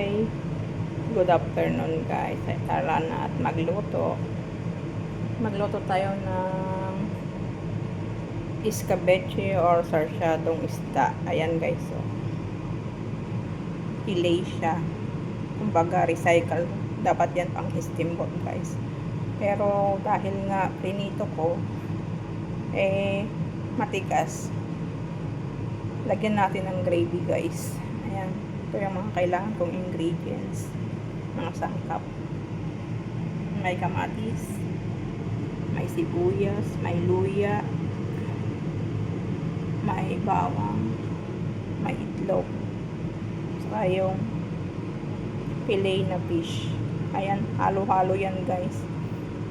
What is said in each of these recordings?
Hi! Good afternoon guys. Ay, tara na at magluto. Magluto tayo ng escabeche or sarsyadong isda. Ayan guys. So, fillet siya. Kumbaga recycle. Dapat yan pang steamboat guys. Pero dahil nga prinito ko, matigas. Lagyan natin ng gravy guys. Ayan. Ito yung mga kailangan kong ingredients. Mga sangkap. May kamatis, may sibuyas, may luya, may bawang, may itlog, saka yung fillet na fish. Ayan, halo-halo yan guys.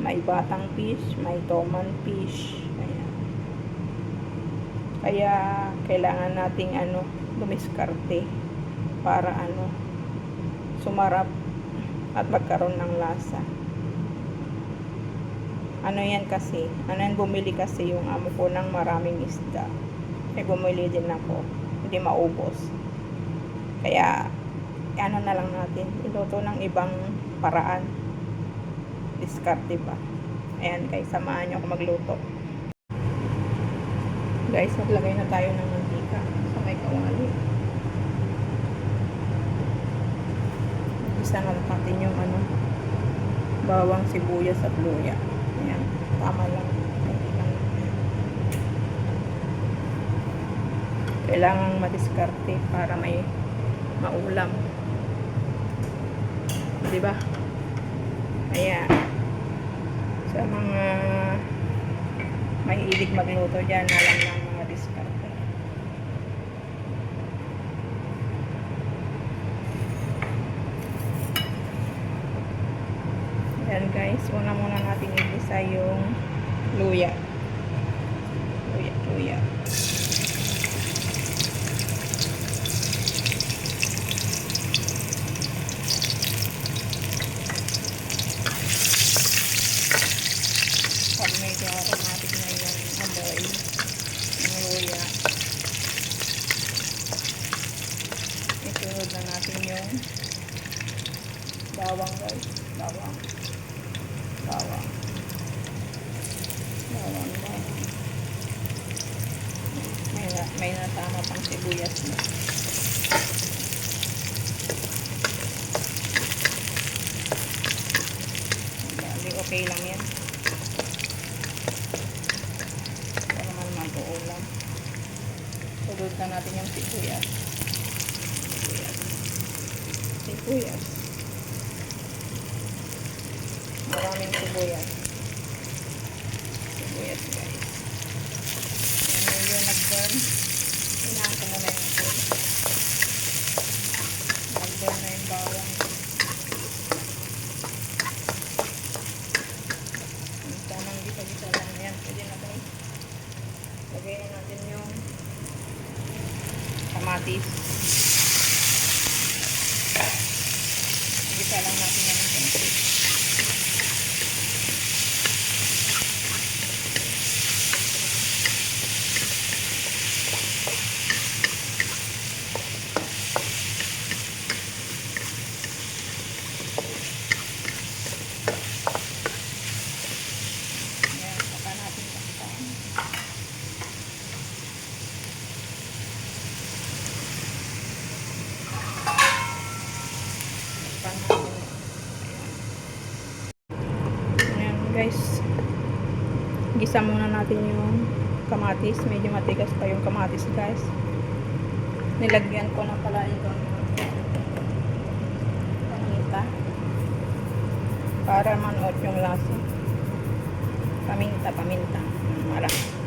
May batang fish, may toman fish. Ayan. Kaya kailangan nating dumiskarte para sumarap at magkaroon ng lasa. Bumili kasi yung amo ko ng maraming isda. Bumili din ako. Hindi maubos. Kaya, na lang natin. Iluto ng ibang paraan. Diskarte ba? Ayan guys, samahan nyo ako magluto. Guys, maglagay na tayo ng mantika sa may kawali. Isa na natin yung bawang, sibuyas at luya. Ayan, tama lang. Kailangan madiskarte para may maulam. Diba? Ayan. Sa mga mahilig magluto dyan, alam lang mga diskarte. Ayan guys, una muna natin igisa yung luya. Luya. Pag medyo automatic na yung amoy ng luya, isunod na natin yung bawang guys. Bawang. May nasama pang sibuyas na. Okay lang yan. Para naman mag-uulam. Tulod na natin yung sibuyas. Maraming sibuyas guys. Yan yung nag-burn. Hinaan ko muna yung food. Nag-burn na yung bawang. Tamang gisa-gisa lang yan. Pwede na tayo. Lagay na natin yung kamatis. Gisa lang natin yan ng kamatis. Ayan guys, gisa muna natin yung kamatis. Medyo matigas pa yung kamatis guys. Nilagyan ko na pala itong paminta para manuot yung lasa. Paminta marami.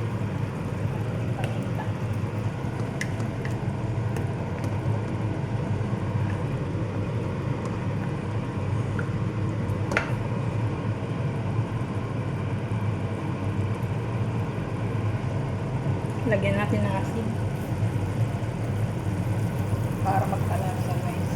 Lagyan natin ng asin para magkalasa guys.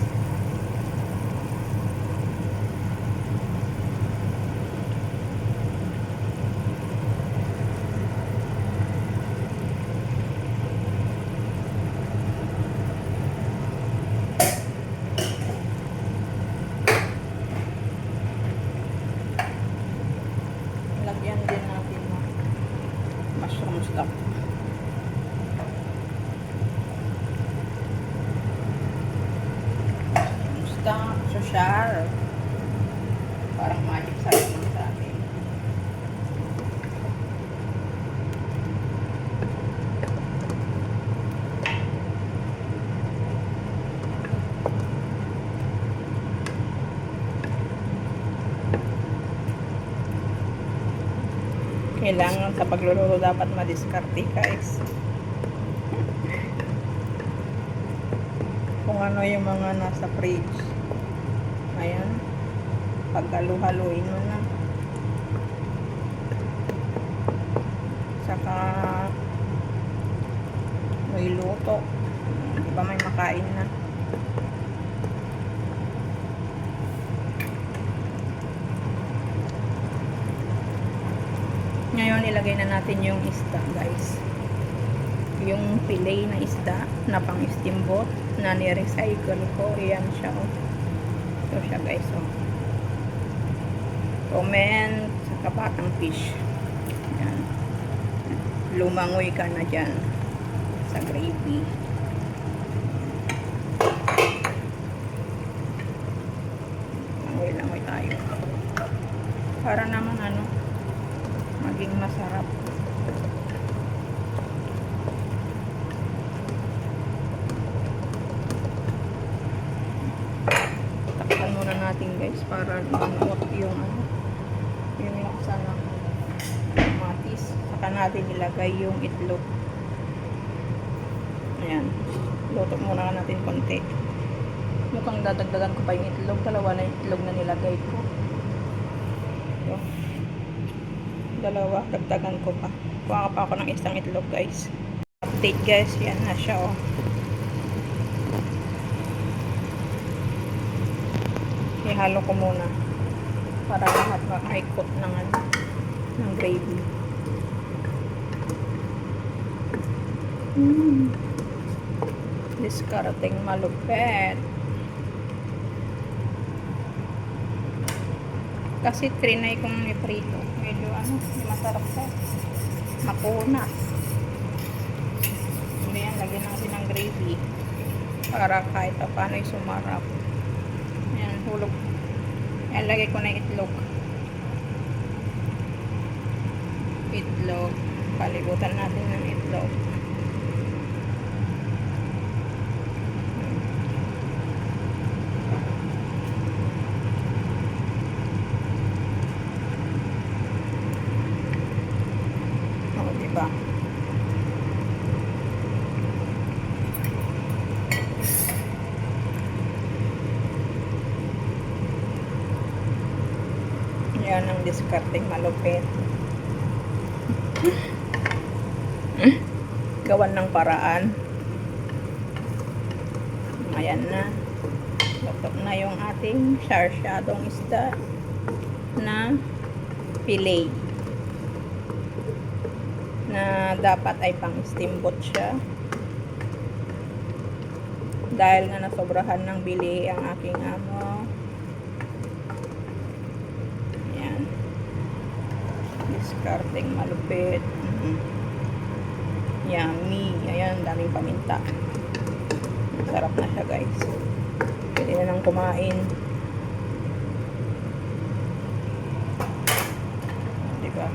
Char. Parang magic sarap lang sa akin. Kailangan sa pagluluto dapat madiskarte, guys. Kung ano yung mga nasa fridge. Ayan. Paghalu-haluin mo na. Saka may luto. Di ba may makain na? Ngayon, ilagay na natin yung isda, guys. Yung fillet na isda na pang steamboat na ni-recycle ko. Ayan siya, oh. Ito siya, guys, oh. Comment sa batang fish. Ayan. Lumangoy ka na dyan sa gravy. Langoy-langoy tayo. Para naman ano, maging masarap. Takpan muna natin, guys, para manuot yung ano, yung laksa ng kamatis. Saka natin ilagay yung itlog. Ayan. Luto muna natin konti. Mukhang dadagdagan ko pa yung itlog. Dalawa na yung itlog na nilagay ko. Ito. Dalawa. Dagdagan ko pa. Kuha pa ako ng isang itlog, guys. Update, guys. Yan na siya, oh. Ihalo ko muna. Para lahat makaikot ng ano, ng gravy. Discarding malupet. Kasi trinay kong iprito. Medyo ano, masarap siya. Makuna. Ayan, lagyan natin ng gravy. Para kahit pa paano sumarap. Ayan, hulog. Ayan, lagay ko na itlog. Itlog. Palibutan natin ng itlog. O, diba? Yan ang discarding malupit. Gawan ng paraan. Ayan na. Lutok na yung ating sarsyadong isda na fillet. Na dapat ay pang steamboat siya. Dahil nga nasobrahan ng bili ang aking amo. Ayan. Discarding malupit. Yummy. Ayan, daming paminta. Sarap na siya, guys. Pwede na nang kumain. Diba?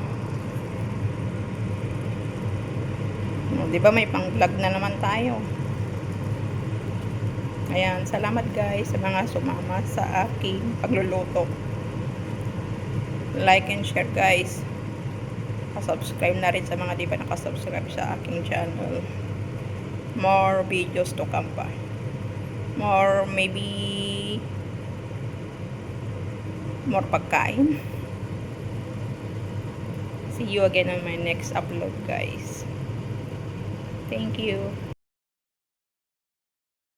Diba may pang-vlog na naman tayo. Ayan, salamat, guys, sa mga sumama sa aking pagluluto. Like and share, guys. Subscribe na rin sa mga di pa nakasubscribe sa aking channel. More videos to come pa. More, maybe more pagkain. See you again on my next upload, guys. Thank you.